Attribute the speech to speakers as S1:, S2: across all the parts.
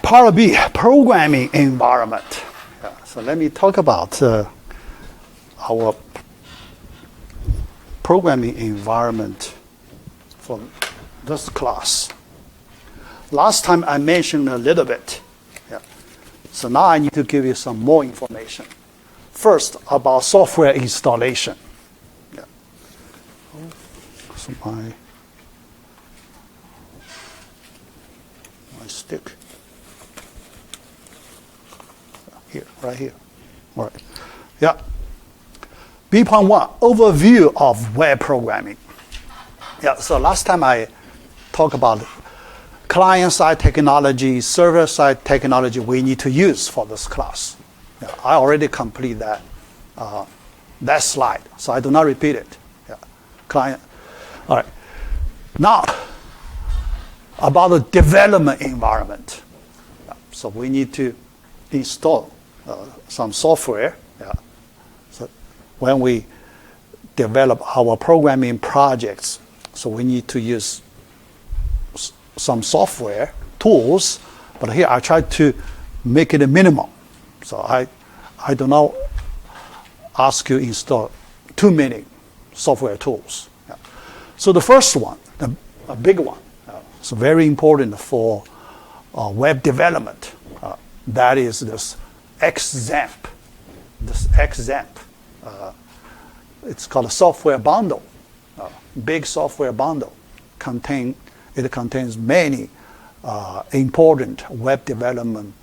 S1: Part B, programming environment. So let me talk about our programming environment for this class. Last time I mentioned a little bit. So now I need to give you some more information. First, about software installation. So my stick. Here, right here. All right. Yeah. B.1, overview of web programming. Yeah, so last time I talked about client-side technology, server-side technology we need to use for this class. Yeah, I already completed that slide, so I do not repeat it. Yeah. Client. All right. Now, about the development environment. Yeah. So we need to install some software. Yeah. So when we develop our programming projects, so we need to use some software tools, but here I try to make it a minimum. So I do not ask you to install too many software tools. Yeah. So the first one, a big one, so very important for web development, that is this XAMPP. This XAMPP, it's called a software bundle, big software bundle. It contains many important web development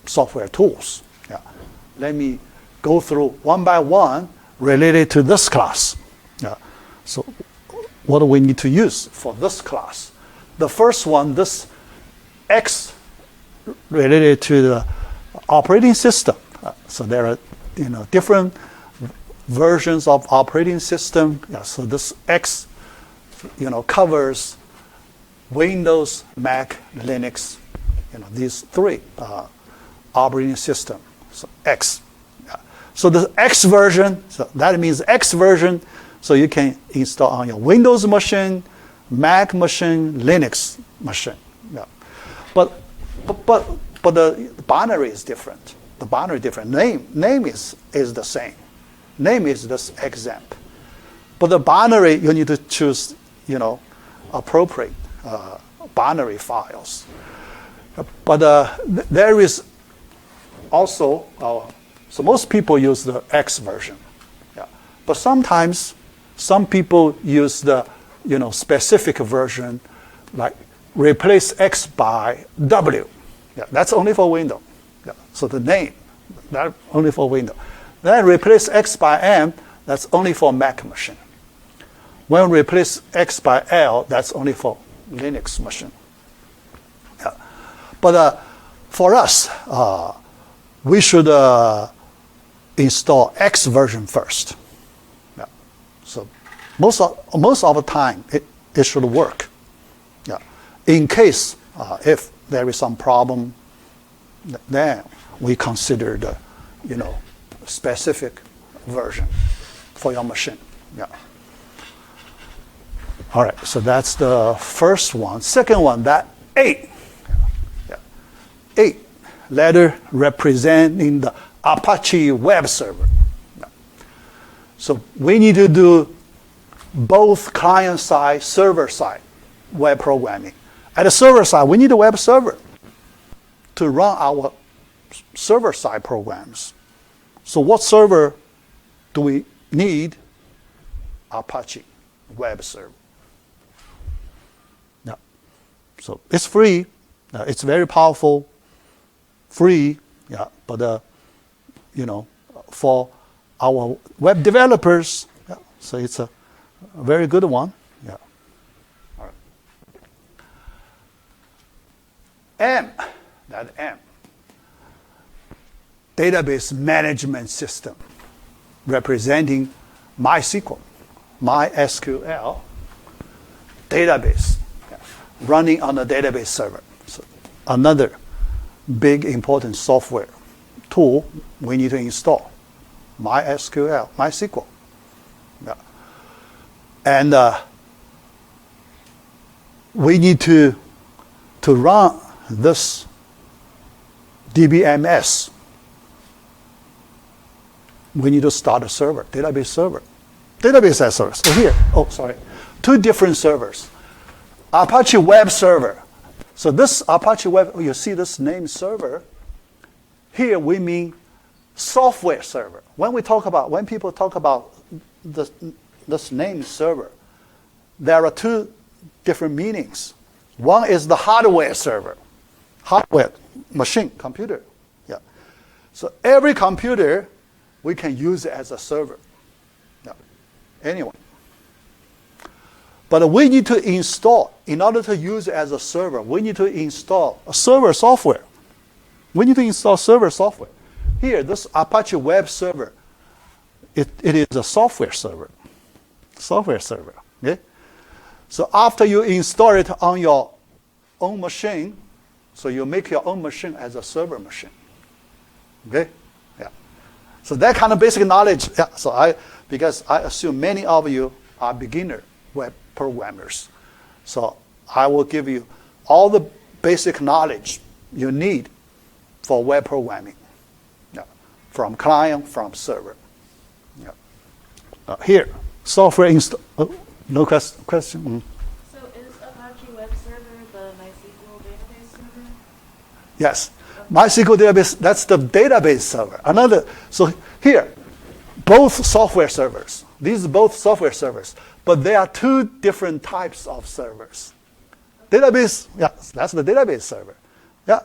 S1: software tools. Yeah. Let me go through one by one related to this class. Yeah. So what do we need to use for this class? The first one, this X related to the operating system. So there are different versions of operating system. Yeah, so this X covers Windows, Mac, Linux, these three operating system. So X. Yeah. So the X version, so that means X version, so you can install on your Windows machine, Mac machine, Linux machine. Yeah. But the binary is different. The binary is different. Name is the same. Name is this XAMPP. But the binary, you need to choose, appropriate binary files. But there is also, so most people use the X version. Yeah. But sometimes some people use the specific version, like replace X by W. Yeah, that's only for Windows. Yeah. So the name, that's only for Windows. Then replace X by M, that's only for Mac machine. When replace X by L, that's only for Linux machine. Yeah. But for us, we should install X version first. Yeah. So most of the time, it should work. Yeah. In case if there is some problem, then we consider the specific version for your machine. Yeah. All right, so that's the first one. Second one, that 8. Yeah. 8 letter representing the Apache web server. Yeah. So we need to do both client-side, server-side web programming. At the server side, we need a web server to run our server-side programs. So what server do we need? Apache web server. Yeah. So it's free. It's very powerful. Free. Yeah. But for our web developers, yeah, so it's a very good one. Yeah. All right. M. Database management system, representing MySQL database, running on a database server. So another big important software tool we need to install, MySQL. Yeah. And we need to run this DBMS. We need to start a server, database server. Database as server. So here, two different servers. Apache Web Server. So this Apache Web, you see this name server. Here we mean software server. When people talk about this name server, there are two different meanings. One is the hardware server, hardware, machine, computer. Yeah. So every computer, we can use it as a server. Yeah. Anyone. But we need to install, in order to use it as a server, we need to install a server software. We need to install server software. Here, this Apache Web Server, it is a software server. Software server. Okay? So after you install it on your own machine, so you make your own machine as a server machine. Okay? Yeah. So that kind of basic knowledge. Yeah. So because I assume many of you are beginner web programmers. So I will give you all the basic knowledge you need for web programming. Yeah. From client, from server. Yeah. Here, software install. No question? Mm.
S2: So is Apache Web Server the MySQL database server?
S1: Yes. MySQL database, that's the database server. So here, both software servers. These are both software servers, but there are two different types of servers. Database, yeah, that's the database server. Yeah,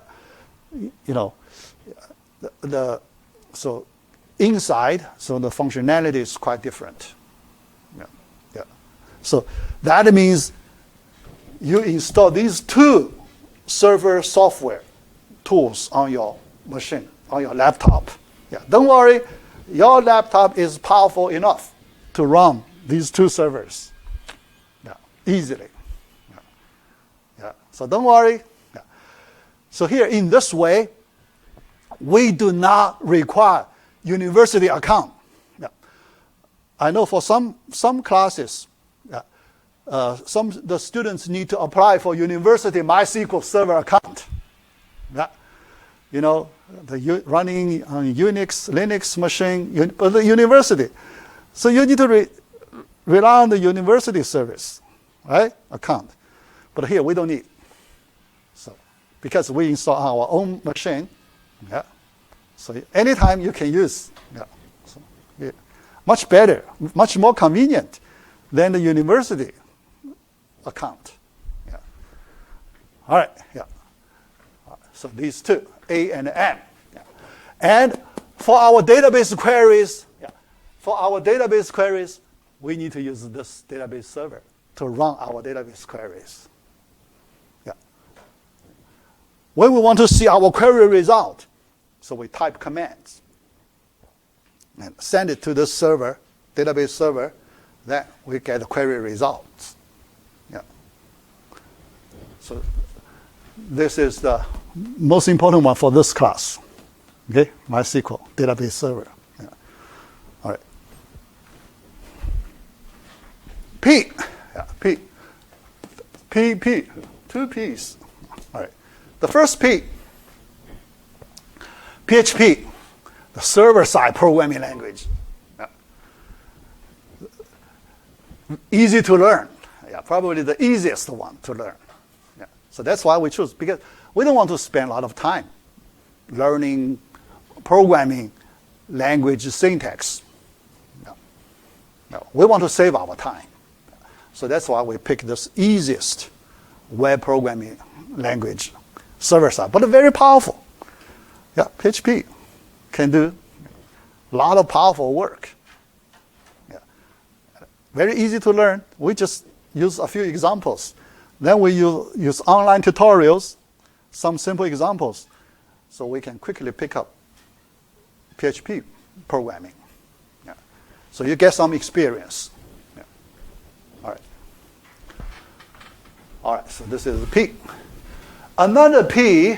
S1: so inside, so the functionality is quite different. Yeah. So that means you install these two server software tools on your machine, on your laptop. Yeah, don't worry, your laptop is powerful enough to run these two servers. Yeah, easily. Yeah. So don't worry. Yeah. So here in this way, we do not require university account. Yeah. I know for some classes, the students need to apply for university MySQL server account. Yeah. Running on Unix, Linux machine, but the university. So you need to rely on the university service, right? Account. But here we don't need. So because we install our own machine, yeah. So anytime you can use. Yeah. So, yeah. Much better, much more convenient than the university account. Yeah. All right. Yeah. So these two, A and M. Yeah. And for our database queries, we need to use this database server to run our database queries. Yeah. When we want to see our query result, so we type commands and send it to this server, database server, then we get the query results. Yeah. So this is the most important one for this class. Okay, MySQL database server. Yeah. All right. P, two P's. All right. The first P, PHP, the server-side programming language. Yeah. Easy to learn. Yeah, probably the easiest one to learn. Yeah. So that's why we choose, because we don't want to spend a lot of time learning programming language syntax. No. We want to save our time. So that's why we pick this easiest web programming language, server-side, but very powerful. Yeah, PHP can do a lot of powerful work. Yeah. Very easy to learn. We just use a few examples. Then we use online tutorials, some simple examples, so we can quickly pick up PHP programming. Yeah. So you get some experience. Yeah. All right, so this is P. Another P,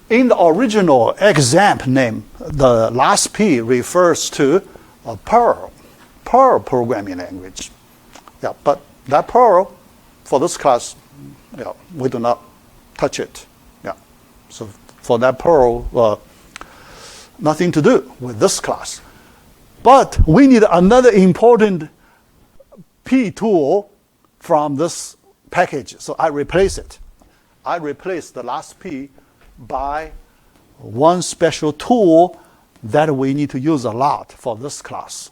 S1: in the original example name, the last P refers to a Perl programming language. Yeah, but that Perl, for this class, we do not touch it. Yeah. So for that Perl, nothing to do with this class. But we need another important P tool from this package. So I replace it. I replace the last P by one special tool that we need to use a lot for this class.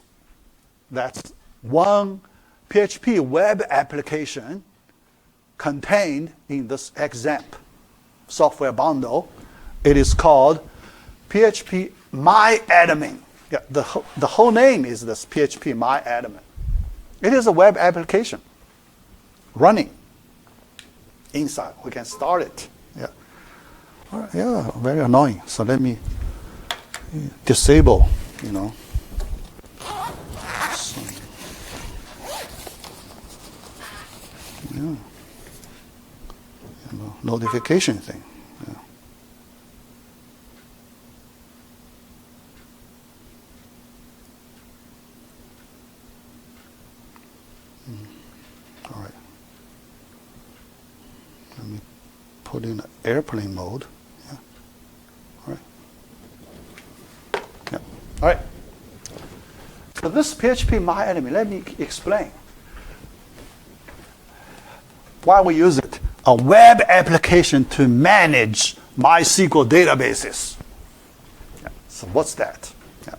S1: That's one PHP web application contained in this XAMPP software bundle. It is called PHP MyAdmin. Yeah, the whole name is this PHP MyAdmin. It is a web application running inside. We can start it. Yeah. All right, yeah, very annoying. So let me disable, So, yeah. Notification thing. Yeah. All right. Let me put in airplane mode. Yeah. All right. Yeah. All right. So this PHP MyAdmin, let me explain why we use it. A web application to manage MySQL databases. Yeah. So what's that? Yeah.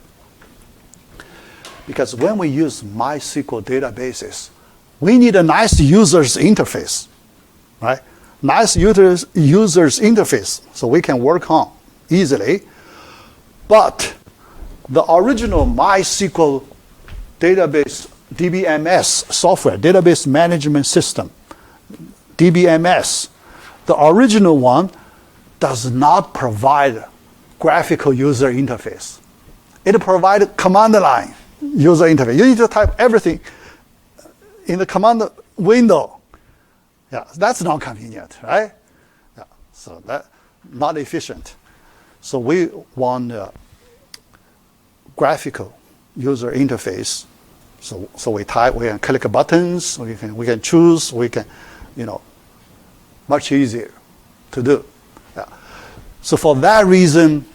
S1: Because when we use MySQL databases, we need a nice user's interface, right? Nice user's interface so we can work on easily. But the original MySQL database, DBMS software, database management system, DBMS, the original one does not provide graphical user interface. It provides command line user interface. You need to type everything in the command window. Yeah, that's not convenient, right? Yeah, so that not efficient. So we want a graphical user interface. So we type, we can click buttons, we can choose, we can, much easier to do. Yeah. So for that reason,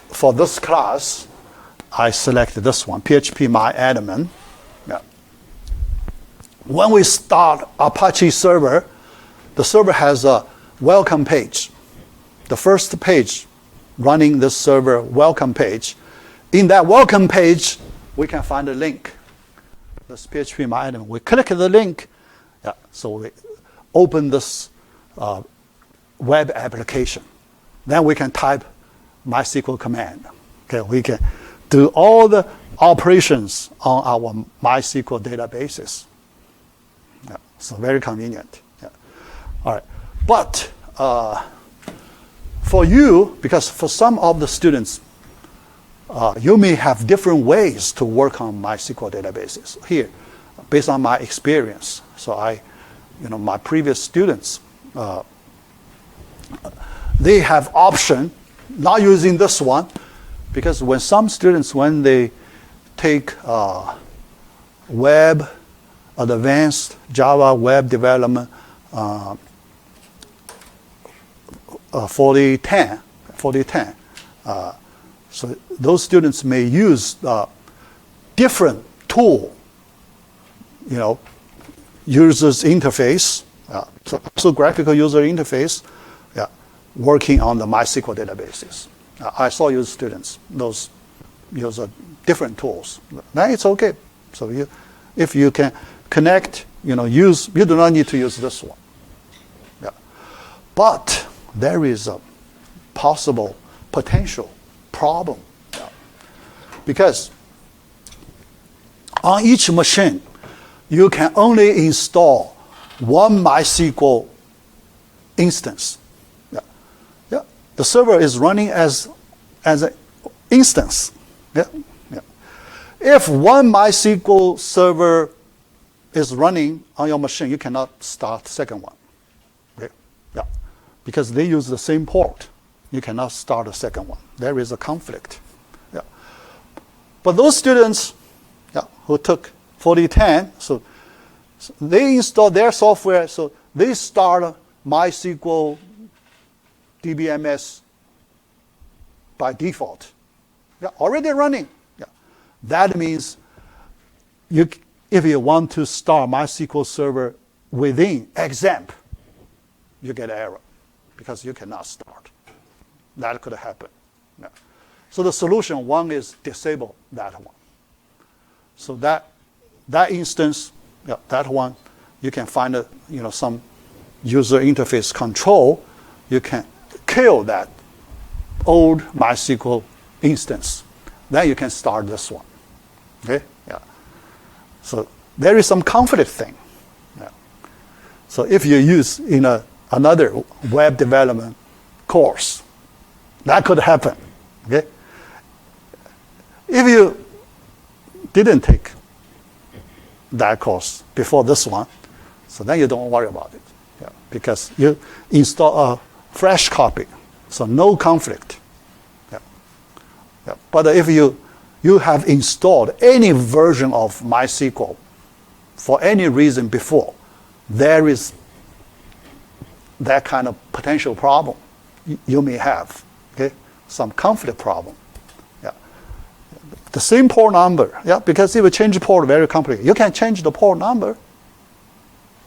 S1: for this class, I selected this one, PHP MyAdmin. Yeah. When we start Apache server, the server has a welcome page. The first page running this server welcome page. In that welcome page, we can find a link. This PHP MyAdmin. We click the link. Yeah, so we open this web application. Then we can type MySQL command. Okay, we can do all the operations on our MySQL databases. Yeah, so very convenient. Yeah. All right, but for you, because for some of the students, you may have different ways to work on MySQL databases. Here, based on my experience, so my previous students, they have option not using this one, because when some students, when they take web, advanced Java web development 4010, so those students may use different tool, user's interface, so graphical user interface, working on the MySQL databases. I saw your students, those use different tools. Then it's okay. So if you can connect, you do not need to use this one. Yeah. But there is a potential problem. Yeah. Because on each machine, you can only install one MySQL instance. Yeah. Yeah. The server is running as an instance. Yeah. Yeah. If one MySQL server is running on your machine, you cannot start the second one. Okay. Yeah. Because they use the same port. You cannot start a second one. There is a conflict. Yeah. But those students who took 4010, so they install their software, so they start MySQL DBMS by default. Yeah, already running. Yeah. That means if you want to start MySQL Server within XAMPP, you get error because you cannot start. That could happen. Yeah. So the solution, one is disable that one. So that instance, yeah, that one, you can find some user interface control. You can kill that old MySQL instance. Then you can start this one. Okay? Yeah. So there is some conflict thing. Yeah. So if you use in another web development course, that could happen. Okay? If you didn't take that course before this one, so then you don't worry about it. Yeah. Because you install a fresh copy, so no conflict. Yeah. Yeah. But if you have installed any version of MySQL for any reason before, there is that kind of potential problem you may have. Okay, some conflict problem. Yeah, the same port number. Yeah, because if you change port, very complicated. You can change the port number.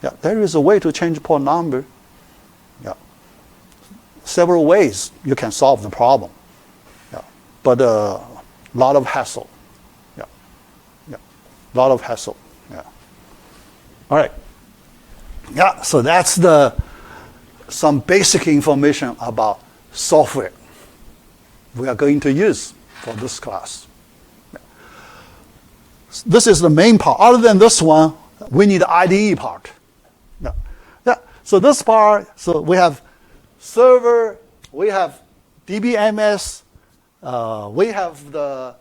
S1: Yeah, there is a way to change port number. Yeah, several ways you can solve the problem. Yeah, but a lot of hassle. Yeah, yeah, lot of hassle. Yeah. All right. Yeah, so that's some basic information about software we are going to use for this class. This is the main part. Other than this one, we need the IDE part. Yeah. Yeah. So this part, so we have server, we have DBMS, we have the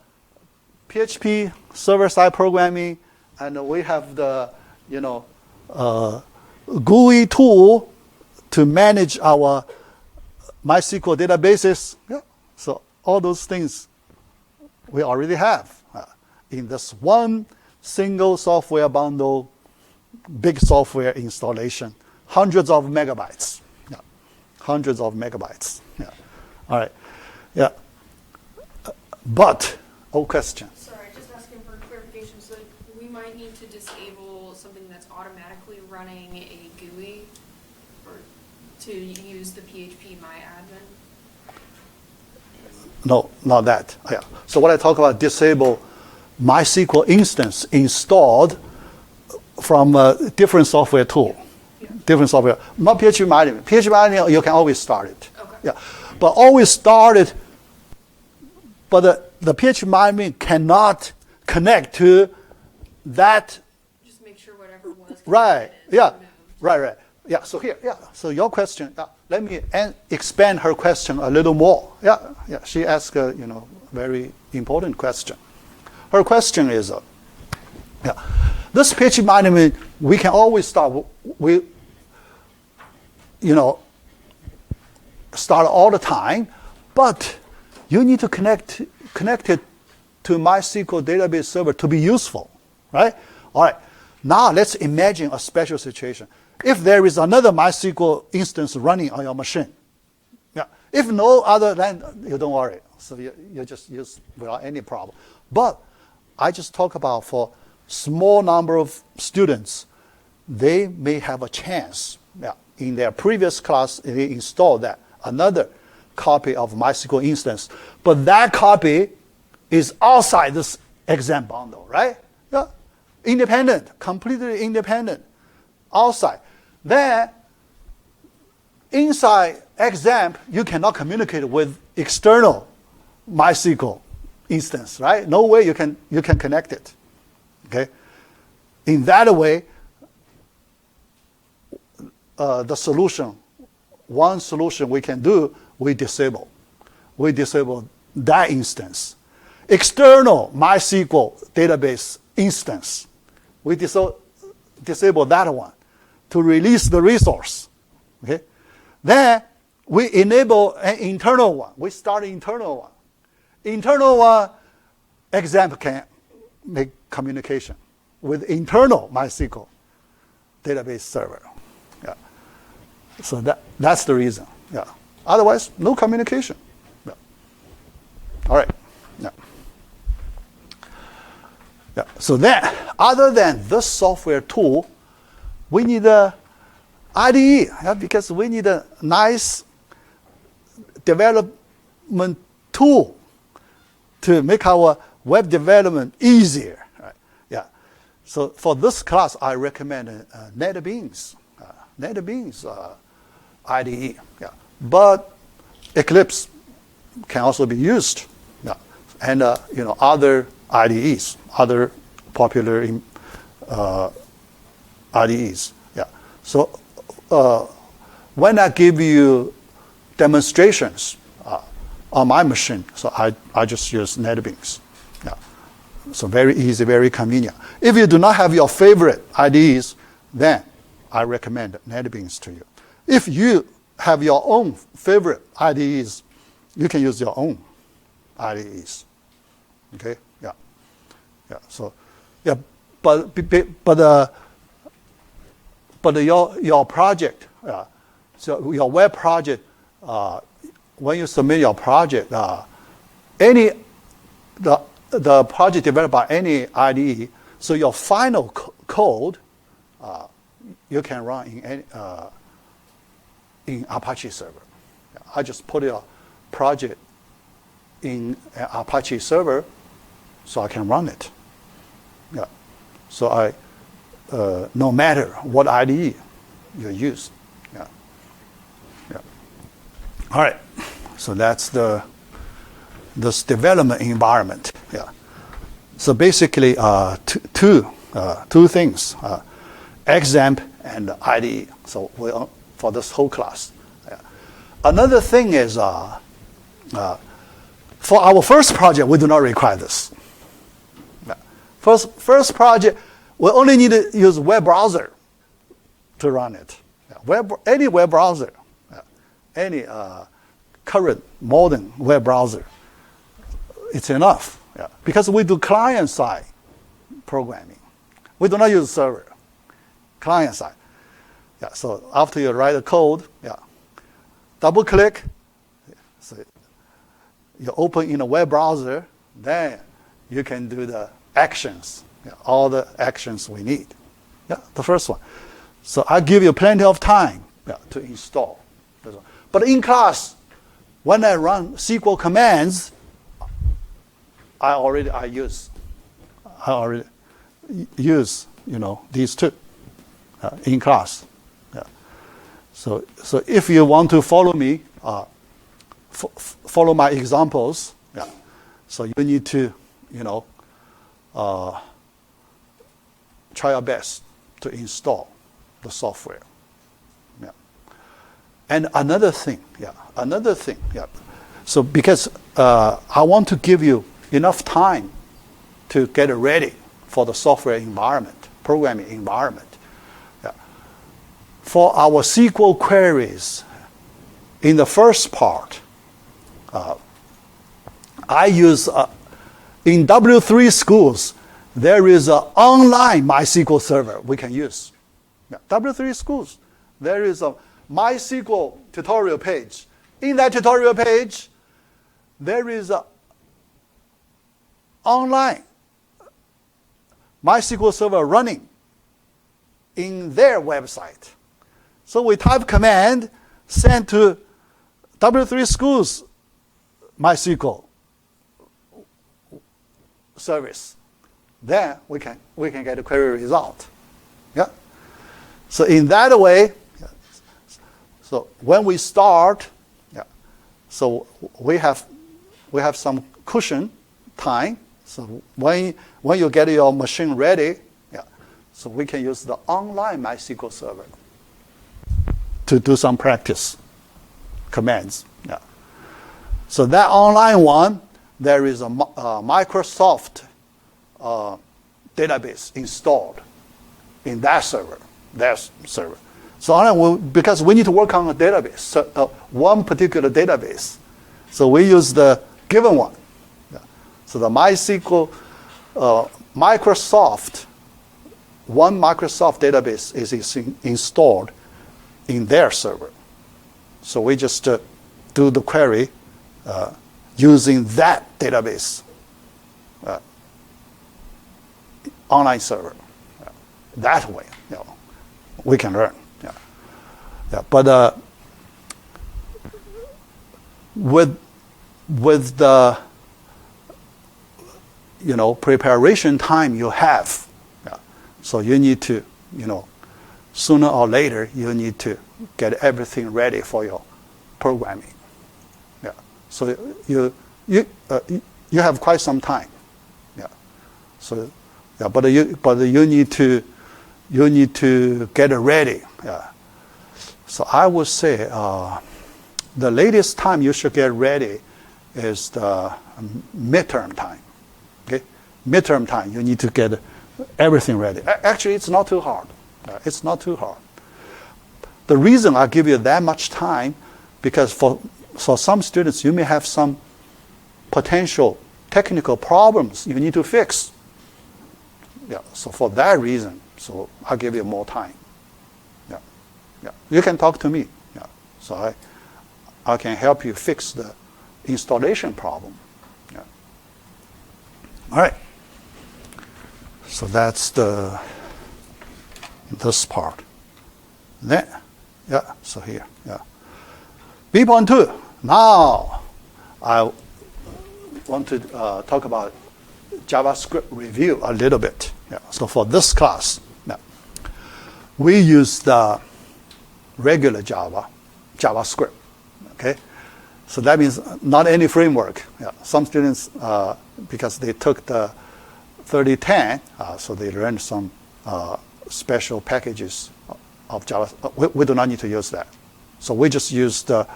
S1: PHP server-side programming, and we have the GUI tool to manage our MySQL databases. Yeah. So all those things we already have in this one single software bundle, big software installation, hundreds of megabytes. Yeah. Hundreds of megabytes. Yeah. All right. Yeah. But, question.
S3: Sorry, just asking for clarification. So we might need to disable something that's automatically running a GUI or to use the PHP MyAdmin?
S1: No, not that. Yeah. So what I talk about, disable MySQL instance installed from a different software tool. Yeah. Different software. Not PHP MyAdmin. PHP MyAdmin, you can always start it.
S3: Okay.
S1: Yeah. But always start it, but the PHP MyAdmin cannot connect to that.
S3: Just make sure whatever was
S1: right. Yeah.
S3: Removed.
S1: Right. Yeah. So here. Yeah. So your question. Let me expand her question a little more. Yeah. Yeah. She asked a very important question. Her question is, this PHP MyAdmin we can always start. We start all the time, but you need to connect it to MySQL database server to be useful, right? All right. Now let's imagine a special situation. If there is another MySQL instance running on your machine, yeah. If no other, then you don't worry. So you just use without any problem. But I just talk about for small number of students, they may have a chance. Yeah. In their previous class, they install that another copy of MySQL instance, but that copy is outside this exam bundle, right? Yeah. Independent, completely independent, outside. Then inside XAMPP, you cannot communicate with external MySQL instance, right? No way you can connect it. Okay. In that way, the solution, one solution we can do, we disable that instance. External MySQL database instance, we disable that one to release the resource. Okay. Then we enable an internal one. We start an internal one. Internal one, XAMPP can make communication with internal MySQL database server. Yeah. So that's the reason. Yeah. Otherwise, no communication. Yeah. All right. Yeah. Yeah. So then, other than this software tool, we need a IDE, yeah, because we need a nice development tool to make our web development easier. Right? Yeah. So for this class, I recommend NetBeans. NetBeans IDE. Yeah. But Eclipse can also be used. Yeah. And other IDEs, other popular IDEs. Yeah. So when I give you demonstrations on my machine, so I just use NetBeans. Yeah. So very easy, very convenient. If you do not have your favorite IDEs, then I recommend NetBeans to you. If you have your own favorite IDEs, you can use your own IDEs. Okay? Yeah. Yeah. So, yeah. But your project, so your web project, when you submit your project, the project developed by any IDE, so your final code, you can run in Apache server. I just put your project in an Apache server, so I can run it. Yeah. So no matter what IDE you use. Yeah. Yeah. All right. So that's this development environment. Yeah. So basically, two things: XAMPP and IDE. So for this whole class. Yeah. Another thing is, for our first project, we do not require this. Yeah. First project, we only need to use web browser to run it. Yeah. Any web browser, any current modern web browser, it's enough. Yeah. Because we do client-side programming. We do not use server. Client-side. Yeah. So after you write the code, yeah, double-click. So you open in a web browser, then you can do the actions. Yeah, all the actions we need. Yeah, the first one. So I give you plenty of time to install. But in class, when I run SQL commands, I already use these two in class. Yeah. So if you want to follow me, follow my examples. Yeah. So you need to try your best to install the software. Yeah. And another thing. So because I want to give you enough time to get ready for the software environment, programming environment. Yeah. For our SQL queries, in the first part, I use, in W3 schools, there is an online MySQL server we can use. Yeah. W3 schools, there is a MySQL tutorial page. In that tutorial page, there is an online MySQL server running in their website. So we type command, send to W3 schools MySQL service. Then we can get a query result. Yeah. So in that way, so when we start, so we have some cushion time. So when you get your machine ready, so we can use the online MySQL server to do some practice commands. Yeah. So that online one, there is a Microsoft database installed in that server, So because we need to work on a database, one particular database, so we use the given one. Yeah. So the MySQL Microsoft database is installed in their server. So we just do the query using that database online server. That way, we can learn. But with the preparation time you have, so you need to sooner or later you need to get everything ready for your programming. So you have quite some time. So but you need to get ready. So I would say the latest time you should get ready is the midterm time. Okay, midterm time you need to get everything ready. Actually, it's not too hard. It's not too hard. The reason I give you that much time, because for some students you may have some potential technical problems you need to fix. So for that reason, so I'll give you more time. You can talk to me. So I can help you fix the installation problem. All right. So that's this part. Then, so here, B.2. Now, I want to talk about JavaScript review a little bit. So for this class, we use the regular JavaScript. Okay, so that means not any framework. Some students, because they took the 3010, so they learned some special packages of Java. We do not need to use that. So we just use the,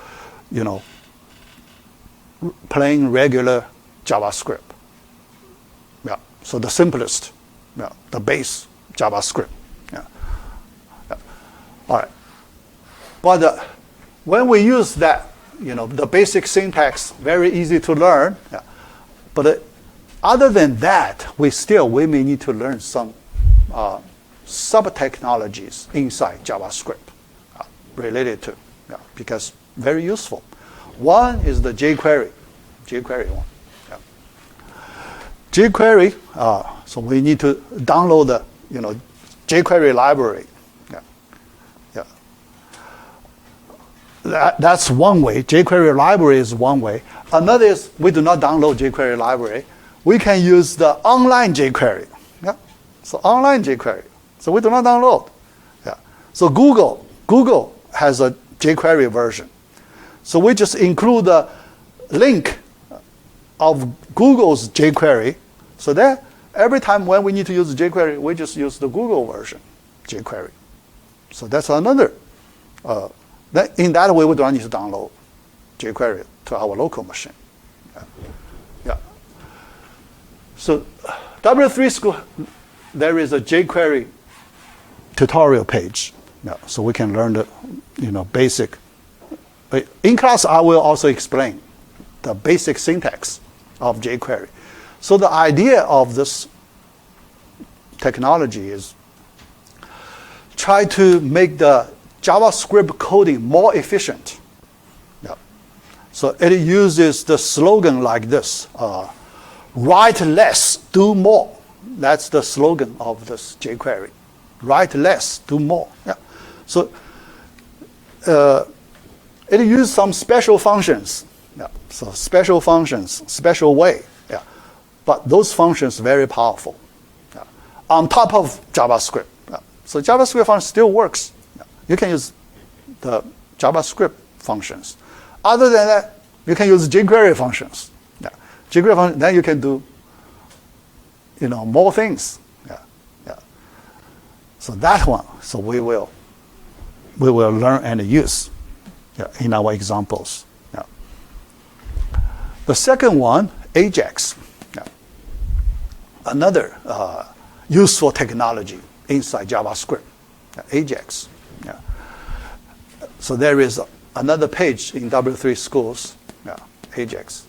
S1: plain regular JavaScript. So the simplest, the base JavaScript. All right. But when we use that, the basic syntax, very easy to learn. But other than that, we may need to learn some sub-technologies inside JavaScript related to, because very useful. One is the jQuery one. jQuery, so we need to download the jQuery library. That's one way. jQuery library is one way. Another is we do not download jQuery library. We can use the online jQuery. So online jQuery. So we do not download. So Google has a jQuery version. So we just include the link of Google's jQuery. So that every time when we need to use jQuery, we just use the Google version jQuery. So that's another. In that way, we don't need to download jQuery to our local machine. So W3 School, there is a jQuery tutorial page. So we can learn the basic. In class, I will also explain the basic syntax of jQuery. So the idea of this technology is try to make the JavaScript coding more efficient. So it uses the slogan like this: write less, do more. That's the slogan of this jQuery. Write less, do more. So it uses some special functions. So special functions, special way. But those functions very powerful. On top of JavaScript. So JavaScript function still works. You can use the JavaScript functions. Other than that, you can use jQuery functions. jQuery function, then you can do more things. So that one, so we will learn and use in our examples. The second one, Ajax. Another useful technology inside JavaScript, Ajax. So there is another page in W3 Schools, Ajax.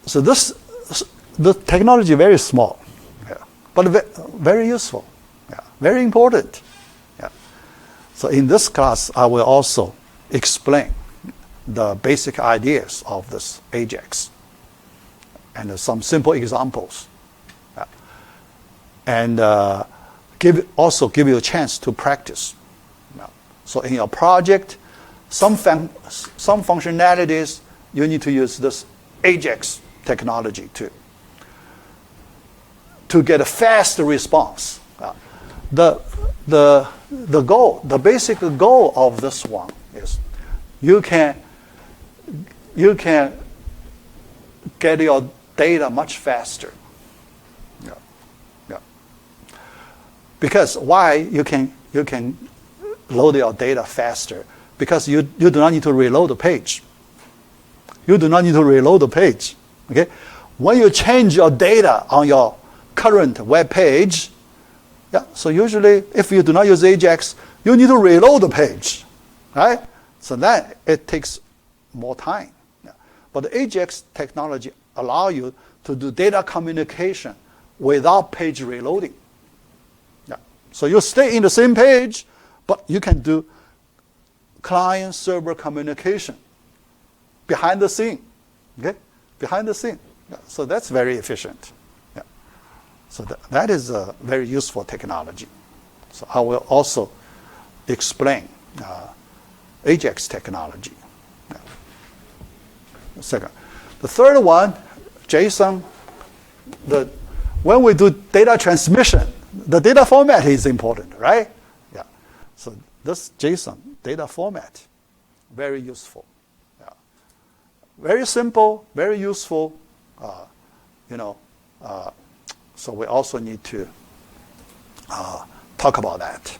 S1: So the technology is very small, but very useful, very important. So in this class, I will also explain the basic ideas of this Ajax and some simple examples. And also give you a chance to practice. So in your project, some functionalities, you need to use this Ajax technology to get a fast response. The basic goal of this one is you can get your data much faster. Because why you can load your data faster? Because you do not need to reload the page. You do not need to reload the page. Okay? When you change your data on your current web page, so usually if you do not use Ajax, you need to reload the page, right? So that it takes more time. But the Ajax technology allows you to do data communication without page reloading. So you stay in the same page, but you can do client-server communication behind the scene. Okay? Behind the scene. So that's very efficient. So that is a very useful technology. So I will also explain Ajax technology. Second. The third one, JSON, when we do data transmission, the data format is important, right? Yeah. So this JSON data format, very useful. Very simple, very useful. So we also need to talk about that.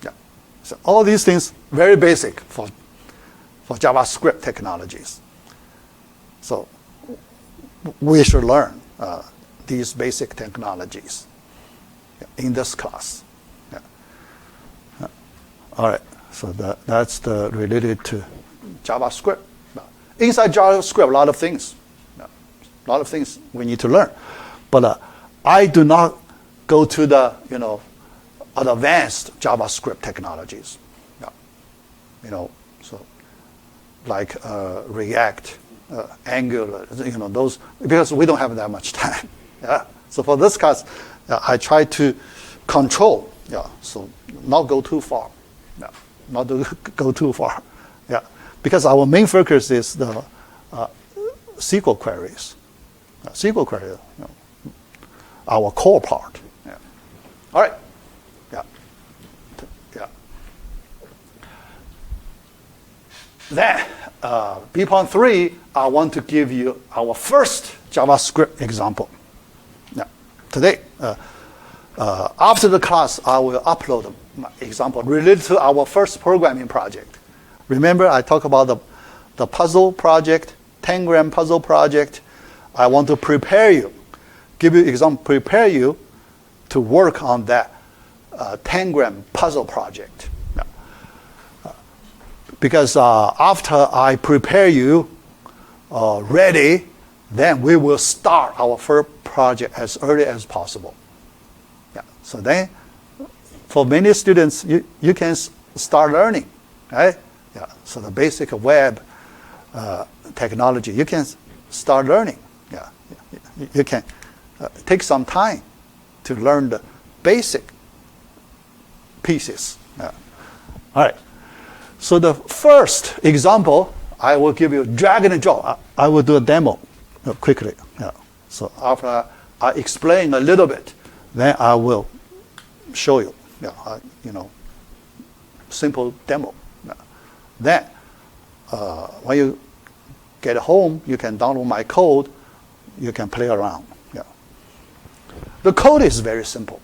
S1: Yeah. So all these things very basic for JavaScript technologies. So we should learn these basic technologies in this class. All right, so that's related to JavaScript. Inside JavaScript, a lot of things we need to learn. But I do not go to the advanced JavaScript technologies. So like React, Angular, those, because we don't have that much time. So for this class, I try to control. So not go too far. Not to go too far. Because our main focus is the SQL queries. SQL query, our core part. All right. Then, BPON 3, I want to give you our first JavaScript example. Today, after the class, I will upload an example related to our first programming project. Remember, I talked about the puzzle project, 10-gram puzzle project. I want to prepare you, give you example, prepare you to work on that 10-gram puzzle project. Because after I prepare you ready, then we will start our first project as early as possible. So then, for many students, you can start learning, right? So the basic web technology, you can start learning. You can take some time to learn the basic pieces. All right. So the first example, I will give you drag and drop. I will do a demo quickly. So after I explain a little bit, then I will show you. Simple demo. Then, when you get home, you can download my code. You can play around. The code is very simple.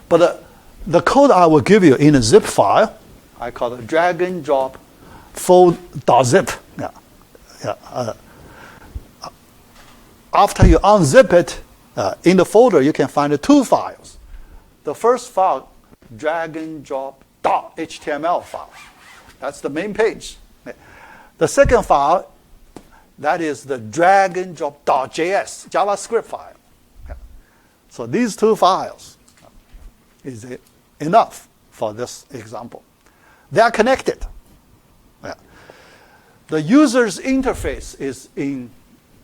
S1: But the code I will give you in a zip file, I call it drag and drop fold.zip. After you unzip it, in the folder you can find two files. The first file, drag and drop .html file. That's the main page. The second file, that is the drag and drop .js JavaScript file. So these two files is enough for this example. They are connected. Yeah. The user's interface is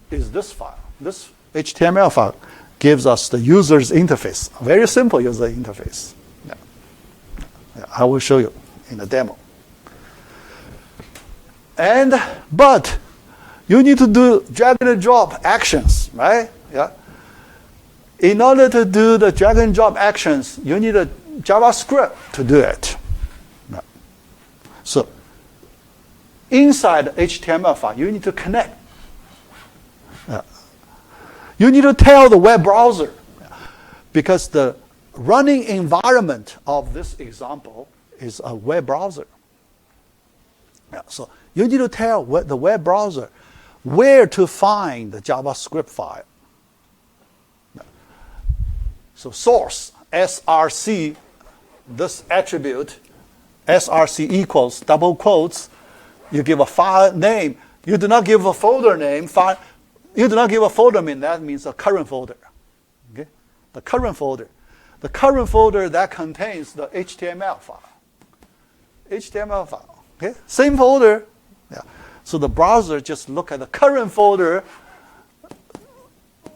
S1: this file. This HTML file gives us the user's interface. A very simple user interface. Yeah. Yeah, I will show you in the demo. But you need to do drag and drop actions, right? Yeah. In order to do the drag and drop actions, you need a JavaScript to do it. Yeah. So inside the HTML file, you need to connect. Yeah. You need to tell the web browser, because the running environment of this example is a web browser. Yeah. So you need to tell the web browser where to find the JavaScript file. So source, src, this attribute, src equals, double quotes, you give a file name. You do not give a folder name. You do not give a folder name. That means a current folder. Okay? The current folder. The current folder that contains the HTML file. HTML file. Okay? Same folder. Yeah. So the browser just look at the current folder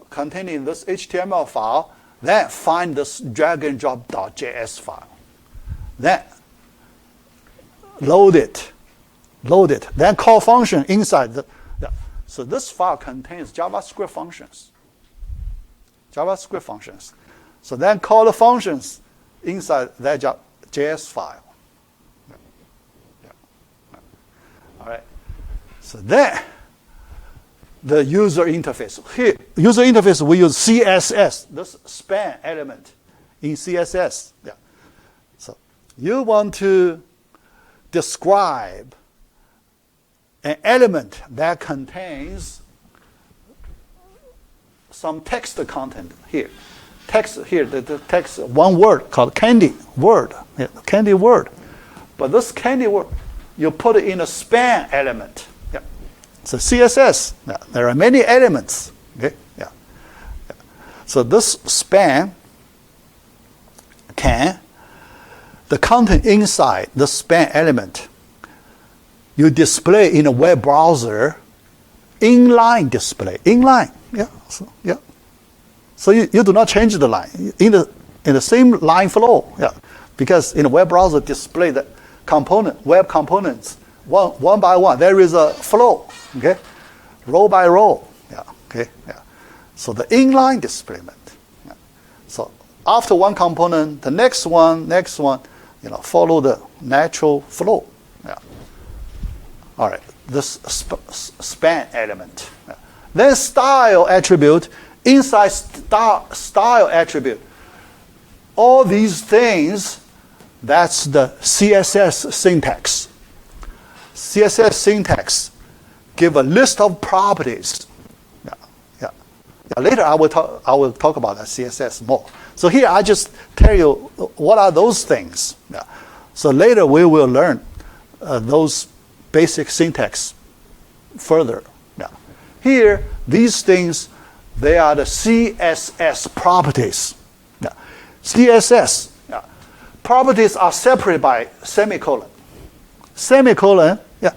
S1: containing this HTML file, then find this drag and drop.js file. Then load it, then call function inside the. Yeah. So this file contains JavaScript functions. So then call the functions inside that JS file. Yeah. All right. So then the user interface. Here, user interface, we use CSS, this span element in CSS. Yeah. So you want to describe an element that contains some text content here. Text here, the text, one word called candy word. Yeah, candy word. But this candy word, you put it in a span element. Yeah. So CSS, yeah, there are many elements. Okay? Yeah. Yeah. So this span the content inside the span element, you display in a web browser, inline display. Inline, yeah. So you do not change the line in the same line flow, yeah. Because in a web browser display the web components one by one. There is a flow, okay, row by row, yeah, okay, yeah. So the inline displayment. Yeah. So after one component, the next one, follow the natural flow. Yeah. All right, this span element. Yeah. Then style attribute, inside style attribute. All these things, that's the CSS syntax. CSS syntax give a list of properties. Yeah. Later I will talk about that CSS more. So here I just tell you what are those things. Yeah. So later we will learn those basic syntax further. Yeah. Here, these things, they are the CSS properties. Yeah. CSS properties are separated by semicolon. Semicolon, yeah.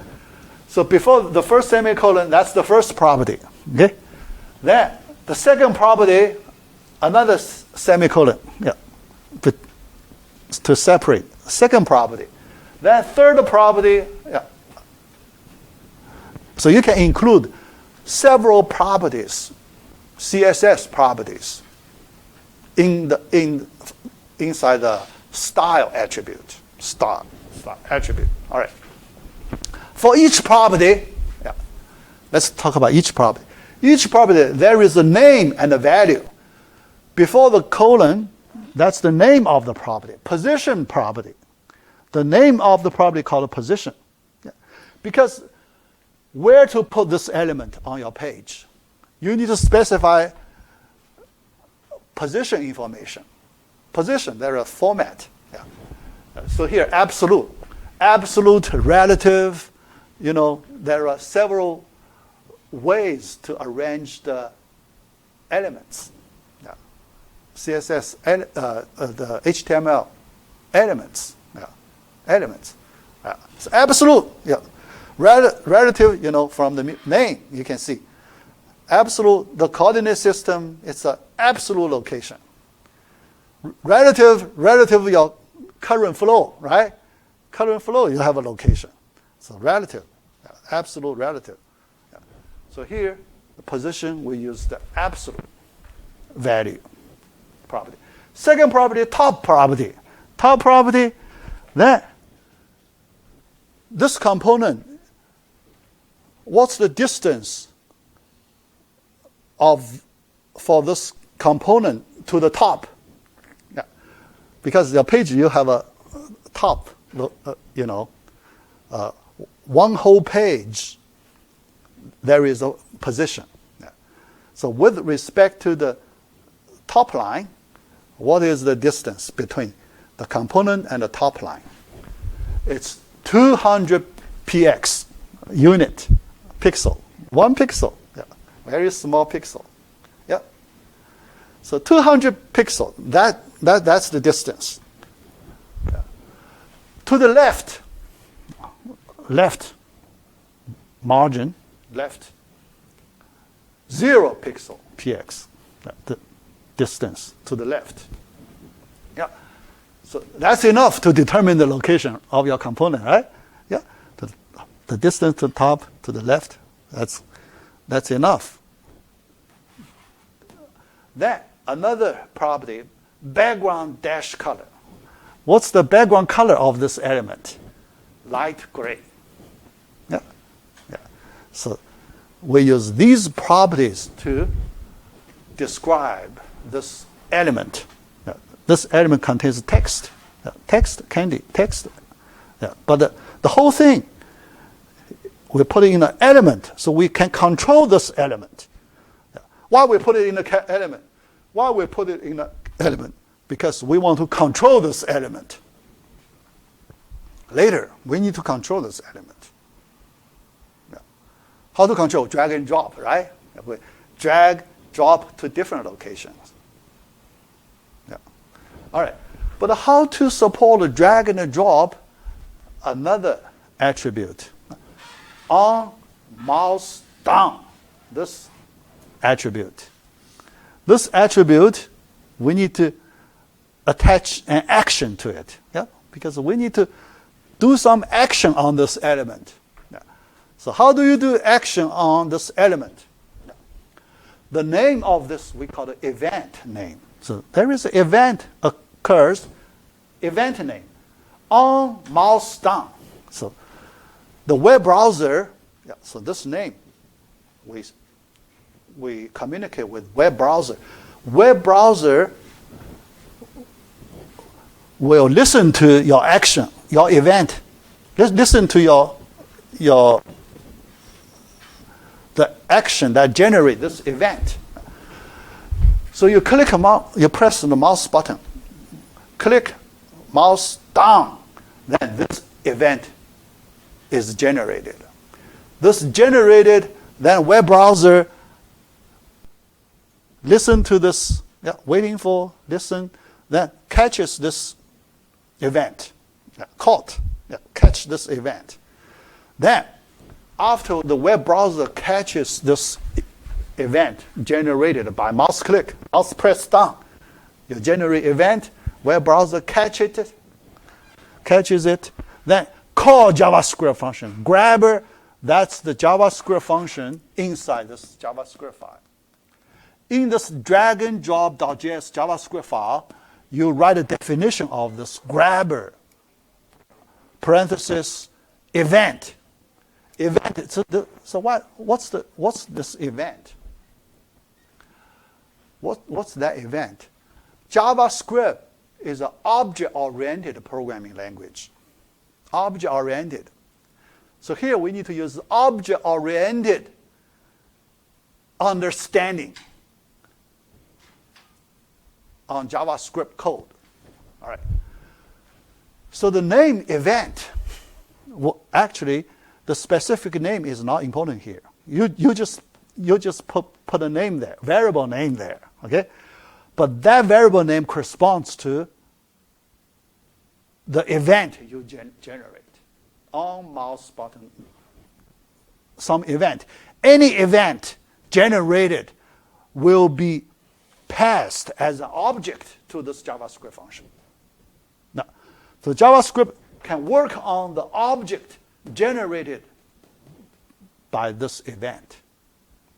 S1: So before the first semicolon, that's the first property. Okay. Then the second property, another semicolon. Yeah. To separate second property. Then third property. Yeah. So you can include several properties, CSS properties, inside the style attribute. Style attribute. All right. For each property, yeah, let's talk about each property. Each property, there is a name and a value. Before the colon, that's the name of the property. Position property. The name of the property called a position. Yeah. Because where to put this element on your page, you need to specify position information. Position, there is a format. Yeah. So here, absolute, relative, there are several ways to arrange the elements. Yeah. CSS, the HTML elements. Yeah. Elements. It's absolute. Yeah. Relative, from the name, you can see. Absolute, the coordinate system, it's an absolute location. Relative your current flow, right? Current flow, you have a location. So relative, absolute relative. Yeah. So here, the position, we use the absolute value property. Second property, top property. Top property, then this component, what's the distance for this component to the top? Yeah. Because the page, you have a top, one whole page, there is a position. Yeah. So with respect to the top line, what is the distance between the component and the top line? It's 200 px, unit, pixel, 1 pixel, yeah, very small pixel. Yeah. So 200 pixel, that's the distance. Yeah. To the left margin, 0 pixel px, the distance to the left. Yeah. So that's enough to determine the location of your component, right? Yeah. The distance to the top, to the left, that's enough. Then another property, background dash color. What's the background color of this element? Light gray. Yeah. Yeah. So we use these properties to describe this element. Yeah. This element contains text. Yeah. Text. Yeah. But the whole thing, we put it in an element so we can control this element. Yeah. Why we put it in an element? Why we put it in an element? Because we want to control this element. Later, we need to control this element. Yeah. How to control? Drag and drop, right? We drag, drop to different locations. Yeah. All right. But how to support a drag and a drop? Another attribute. On, mouse, down. This attribute. This attribute, we need to attach an action to it. Yeah? Because we need to do some action on this element. Yeah. So how do you do action on this element? Yeah. The name of this, we call it event name. So there is an event occurs, event name, on, mouse, down. So the web browser, yeah, so this name, we communicate with web browser. Web browser will listen to your action, your event. Listen to the action that generates this event. So you click you press the mouse button, click mouse down, then this event is generated. This generated, then web browser listen to this, yeah, waiting for, listen, then catches this event, yeah, caught, yeah, catch this event. Then, after the web browser catches this event generated by mouse click, mouse press down, you generate event, web browser catches it, then call JavaScript function. Grabber, that's the JavaScript function inside this JavaScript file. In this drag and drop.js JavaScript file, you write a definition of this grabber, parenthesis, event. Event. So what's this event? What's that event? JavaScript is an object-oriented programming language. Object-oriented. So here we need to use object-oriented understanding on JavaScript code. All right. So the name event, well, actually, the specific name is not important here. You just put a name there, variable name there. Okay, but that variable name corresponds to the event you generate. on mouse button, some event. Any event generated will be passed as an object to this JavaScript function. Now, so JavaScript can work on the object generated by this event.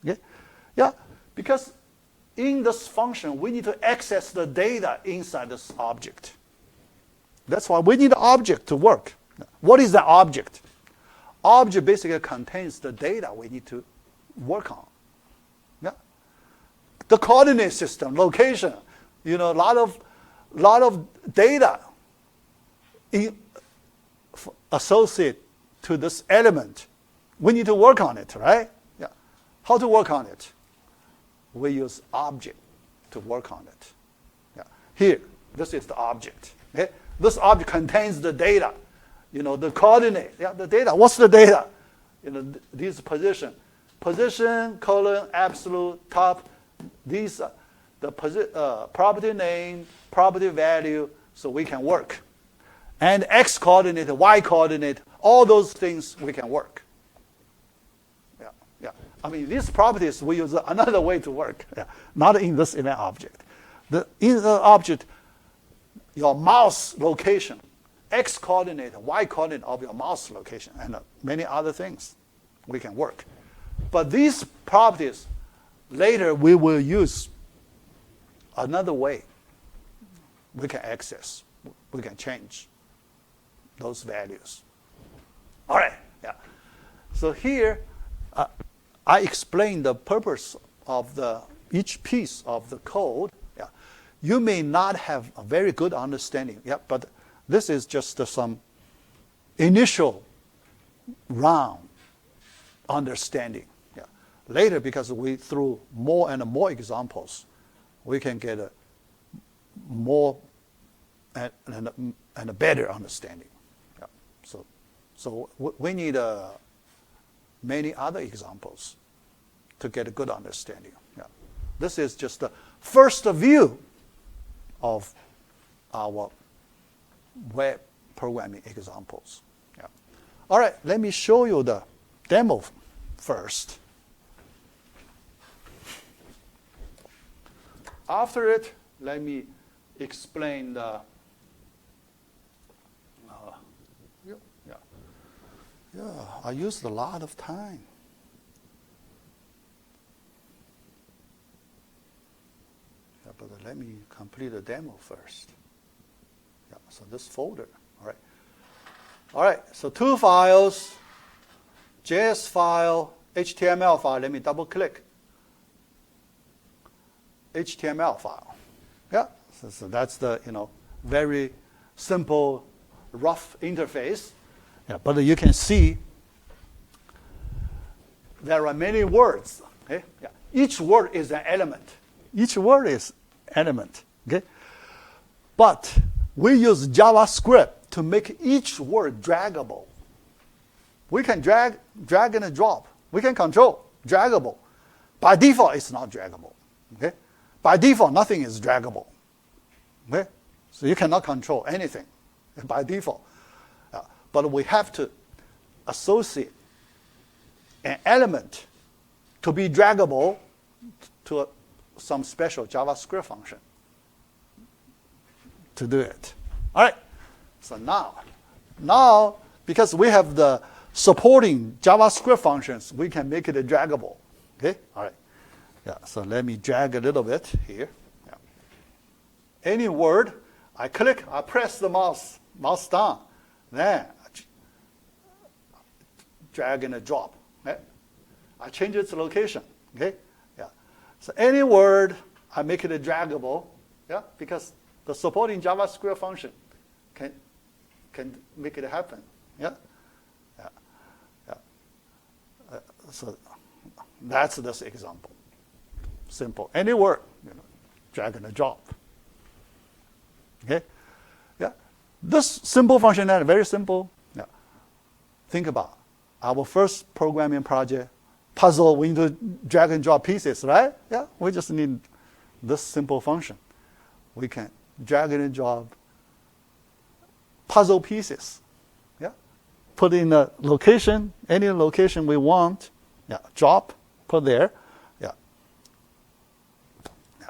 S1: Okay? Yeah, because in this function, we need to access the data inside this object. That's why we need an object to work. What is the object? Object basically contains the data we need to work on. Yeah. The coordinate system, location, a lot of data associated to this element. We need to work on it, right? Yeah. How to work on it? We use object to work on it. Yeah. Here, this is the object. Okay? This object contains the data, the coordinate. Yeah, the data. What's the data? These position, colon, absolute, top. These are the property name, property value, so we can work. And x coordinate, y coordinate, all those things we can work. Yeah. I mean, these properties we use another way to work. Yeah. Not in this event object. In the object, your mouse location, x coordinate, y coordinate of your mouse location, and many other things we can work. But these properties, later we will use another way we can access, we can change those values. All right, yeah. So here, I explain the purpose of each piece of the code. Yeah. You may not have a very good understanding, yeah, but this is just some initial round understanding. Yeah. Later, because through more and more examples, we can get a more and a better understanding. Yeah. So we need many other examples to get a good understanding. Yeah. This is just the first view of our web programming examples. Yeah. All right, let me show you the demo first. After it, let me explain the I used a lot of time. Yeah, but let me complete the demo first. Yeah, so this folder, all right. All right, so two files, JS file, HTML file. Let me double click. HTML file. Yeah, so that's the very simple, rough interface. Yeah, but you can see there are many words. Okay? Yeah. Each word is an element. Each word is element. Okay? But we use JavaScript to make each word draggable. We can drag and drop. We can control draggable. By default, it's not draggable. Okay? By default, nothing is draggable. Okay? So you cannot control anything by default. But we have to associate an element to be draggable to some special JavaScript function to do it. All right. So now because we have the supporting JavaScript functions, we can make it draggable. Okay. All right. Yeah. So let me drag a little bit here. Yeah. Any word, I press the mouse down, then drag and drop. Okay? I change its location. Okay? Yeah. So any word, I make it draggable. Yeah, because the supporting JavaScript function can make it happen. Yeah. Yeah. So that's this example. Simple. Any word, drag and drop. Okay. Yeah. This simple functionality, very simple. Yeah. Think about our first programming project, puzzle, we need to drag and drop pieces, right? Yeah, we just need this simple function. We can drag and drop puzzle pieces. Yeah, put in a location, any location we want. Yeah, drop, put there. Yeah. Yeah.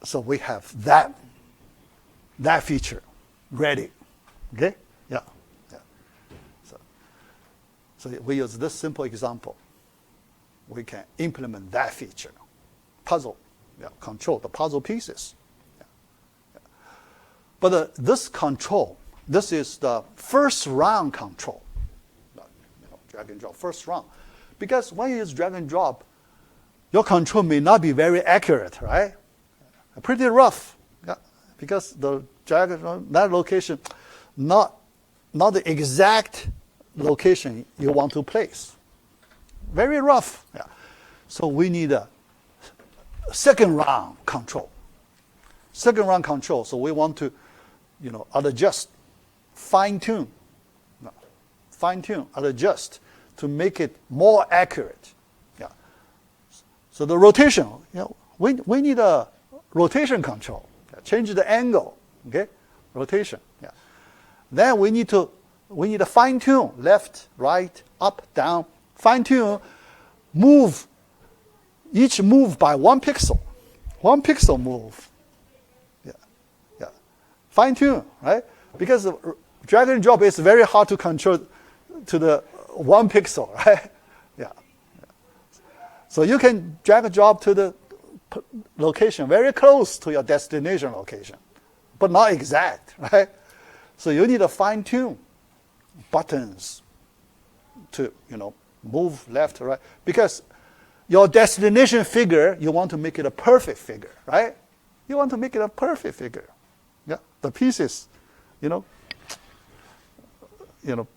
S1: So we have that feature ready. Okay? Yeah. Yeah. So we use this simple example. We can implement that feature. Puzzle. Yeah, control the puzzle pieces. Yeah. Yeah. But this control, this is the first round control. Drag and drop, first round. Because when you use drag and drop, your control may not be very accurate, right? Pretty rough. Yeah. Because the drag and drop, that location, not the exact location you want to place. Very rough. Yeah. So we need a second round control. Second round control. So we want to, adjust, fine-tune, adjust to make it more accurate. Yeah. So the rotation, we need a rotation control. Yeah. Change the angle. Okay, rotation. Yeah. Then we need to fine-tune, left, right, up, down, fine-tune, move. Each move by 1 pixel. 1 pixel move. Yeah. Yeah. Fine-tune, right? Because drag and drop is very hard to control to the 1 pixel, right? Yeah. Yeah. So you can drag and drop to the location very close to your destination location, but not exact, right? So you need to fine-tune buttons to, move left, right? Because your destination figure, you want to make it a perfect figure, right? You want to make it a perfect figure. Yeah, the pieces,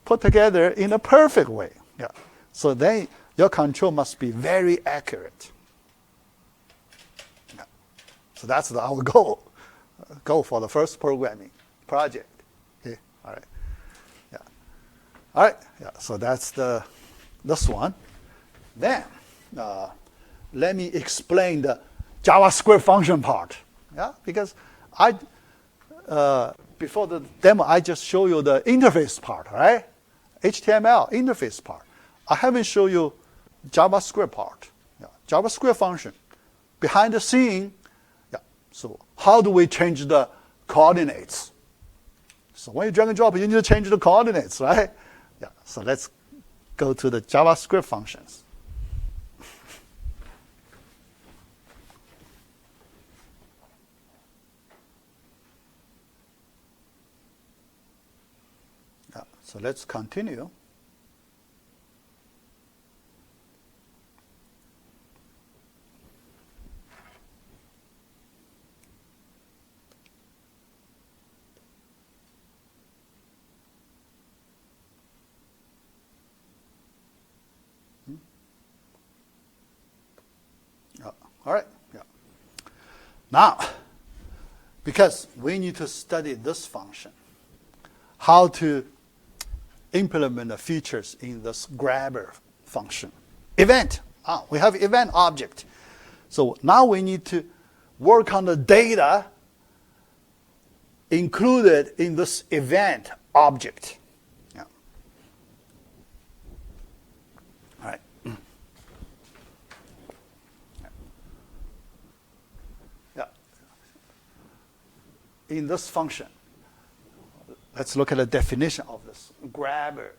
S1: put together in a perfect way. Yeah. So then your control must be very accurate. Yeah. So that's our goal. Goal for the first programming project. Okay. All right. Yeah. All right. Yeah. So that's this one. Then let me explain the JavaScript function part. Yeah. Because before the demo, I just show you the interface part, right? HTML interface part. I haven't shown you JavaScript part. Yeah. JavaScript function. Behind the scene, yeah. So how do we change the coordinates? So when you drag and drop, you need to change the coordinates, right? Yeah. So let's go to the JavaScript functions. So let's continue. All right. Yeah. Now, because we need to study this function, how to implement the features in this grabber function. Event. We have event object. So now we need to work on the data included in this event object. Yeah. All right. Yeah. In this function, let's look at the definition of this grabber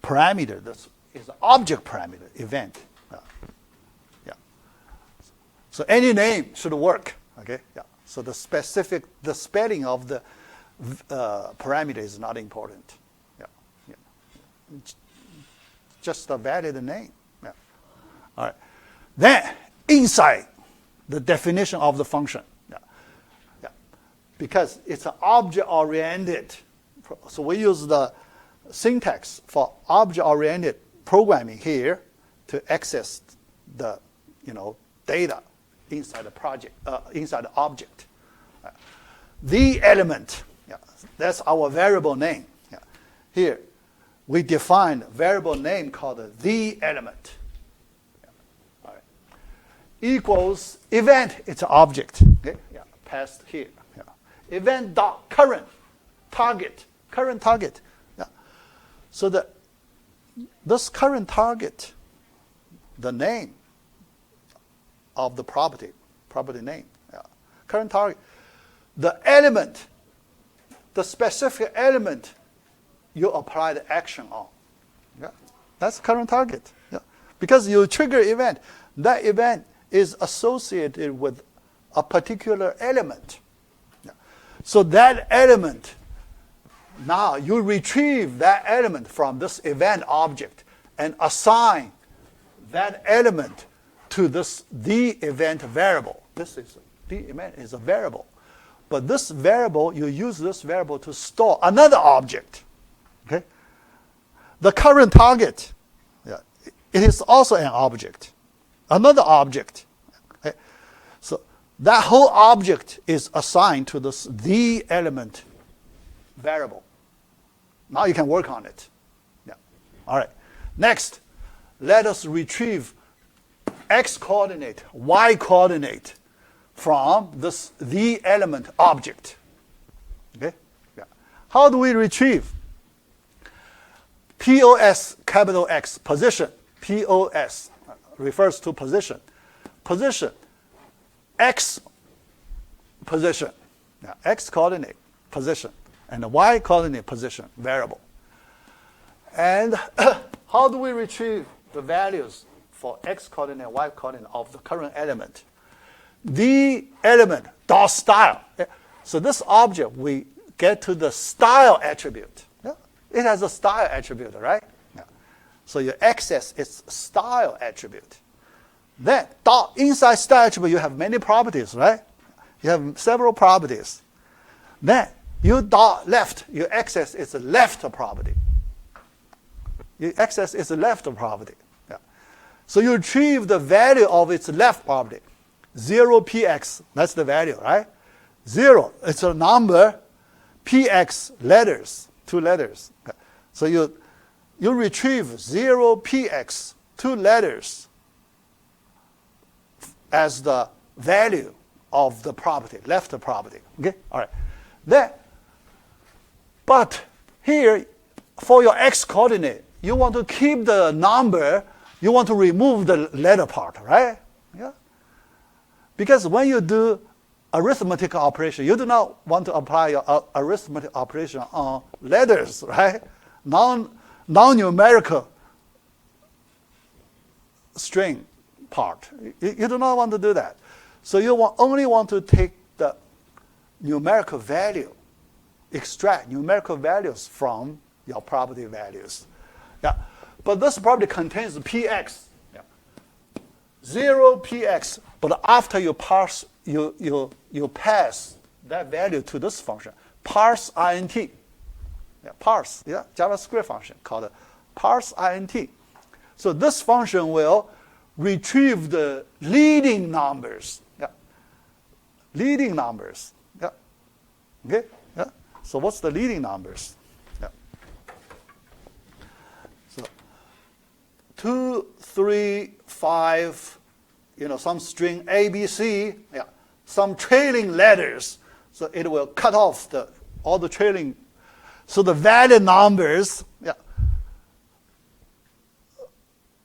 S1: parameter. This is an object parameter, event. Yeah. So any name should work. Okay. Yeah. So the spelling of the parameter is not important. Yeah. Yeah. Just a valid name. Yeah. All right. Then inside the definition of the function. Because it's an object-oriented, so we use the syntax for object-oriented programming here to access the data inside the project, inside the object. The element, yeah, that's our variable name. Yeah. Here, we define a variable name called the element. Yeah. All right. Equals event, it's an object. Okay? Yeah. Passed here. event dot current target. Yeah. So this current target, the name of the property name. Yeah. Current target, the element, the specific element you apply the action on. Yeah. That's current target. Yeah. Because you trigger event, that event is associated with a particular element. Yeah. So that element, now you retrieve that element from this event object and assign that element to the event variable. The event is a variable. But this variable, you use this variable to store another object. Okay? The current target, yeah, it is also an object, another object. Okay? So that whole object is assigned to the element variable. Now you can work on it. Yeah. All right. Next, let us retrieve x coordinate, y coordinate from the element object. Okay? Yeah. How do we retrieve? POS, capital X, position. POS refers to position. Position, X position. Yeah, X coordinate, position. And the Y coordinate, position, variable. And how do we retrieve the values for X coordinate, Y coordinate of the current element? The element dot style. So this object, we get to the style attribute. Yeah? It has a style attribute, right? Yeah. So you access its style attribute. Then inside style attribute, you have many properties, right? You have several properties. Then you left, you access its left property. You access its left property. Yeah. So you retrieve the value of its left property. 0px, that's the value, right? 0, it's a number. Px, letters, 2 letters. Okay. So you retrieve 0px, 2 letters, as the value of the property, left property. Okay, all right. Then, but here, for your x coordinate, you want to keep the number. You want to remove the letter part, right? Yeah. Because when you do arithmetic operation, you do not want to apply your arithmetic operation on letters, right? Non-numerical string part. You do not want to do that. So you only want to take the numerical value, extract numerical values from your property values. Yeah. But this property contains px. Yeah. 0px. But after you parse, you pass that value to this function, parse int. Yeah, parse, yeah, JavaScript function called parse int. So this function will retrieve the leading numbers. Yeah. Leading numbers. Yeah. Okay? Yeah. So what's the leading numbers? Yeah. So 2, 3, 5, some string ABC, yeah, some trailing letters. So it will cut off all the trailing. So the valid numbers, yeah,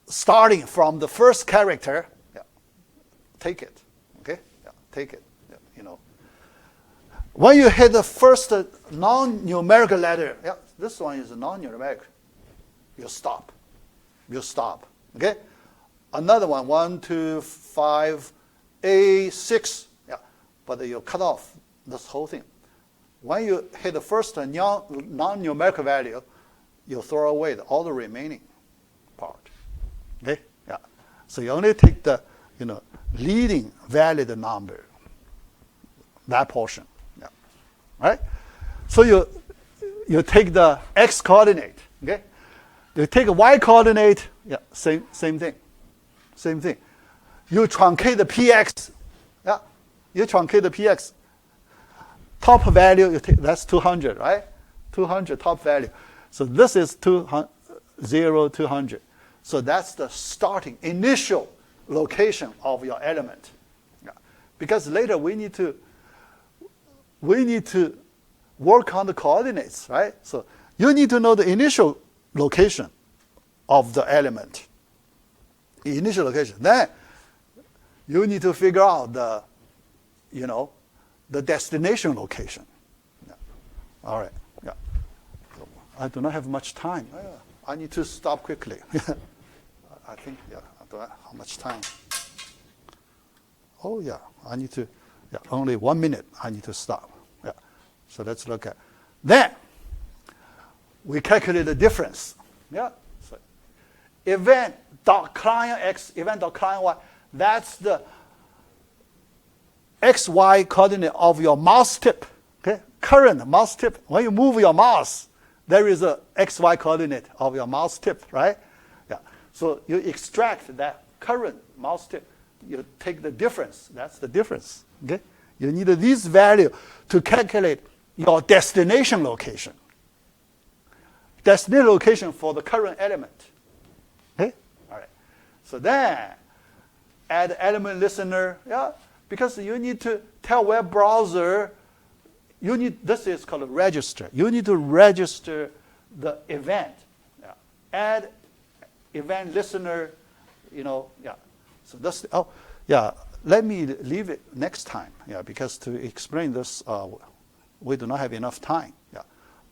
S1: starting from the first character, yeah, take it, okay? Yeah, take it, yeah, When you hit the first non-numerical letter, yeah, this one is non-numeric, you stop, okay? Another one, 1, 2, 5, A6, yeah, but you cut off this whole thing. When you hit the first non-numerical value, you throw away all the remaining part. Okay? Yeah. So you only take the leading valid number, that portion. Yeah. Right? So you take the x coordinate. Okay? You take a y coordinate. Yeah. Same thing. Same thing. You truncate the px. Yeah. You truncate the px. Top value, that's 200, right? 200 top value. So this is 0, 200. So that's the starting, initial location of your element. Yeah. Because later we need to we need to work on the coordinates, right? So you need to know the initial location of the element. Initial location. Then you need to figure out the, the destination location. Yeah. All right. Yeah. So I do not have much time. I need to stop quickly. I think, I don't have how much time. Oh, yeah. I need to, only 1 minute. I need to stop. Yeah. So let's look at. Then we calculate the difference. Yeah. So event.client x, event.client y, that's the xy coordinate of your mouse tip. Okay? Current mouse tip. When you move your mouse, there is a xy coordinate of your mouse tip, right? Yeah. So you extract that current mouse tip. You take the difference. That's the difference. Okay? You need this value to calculate your destination location. Destination location for the current element. Okay? All right. So then add element listener. Yeah. Because you need to tell web browser, this is called a register. You need to register the event. Yeah. Add event listener, So that's, let me leave it next time. Yeah, because to explain this, we do not have enough time. Yeah.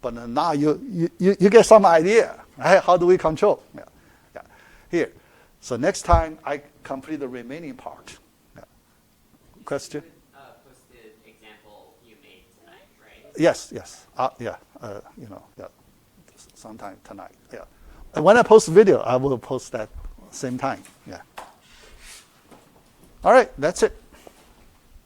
S1: But now you get some idea, right? How do we control? Yeah. Yeah. Here. So next time I complete the remaining part. Question?
S4: Post the example you made tonight, right?
S1: Yes. Sometime tonight. Yeah. And when I post video, I will post that same time. Yeah. All right, that's it.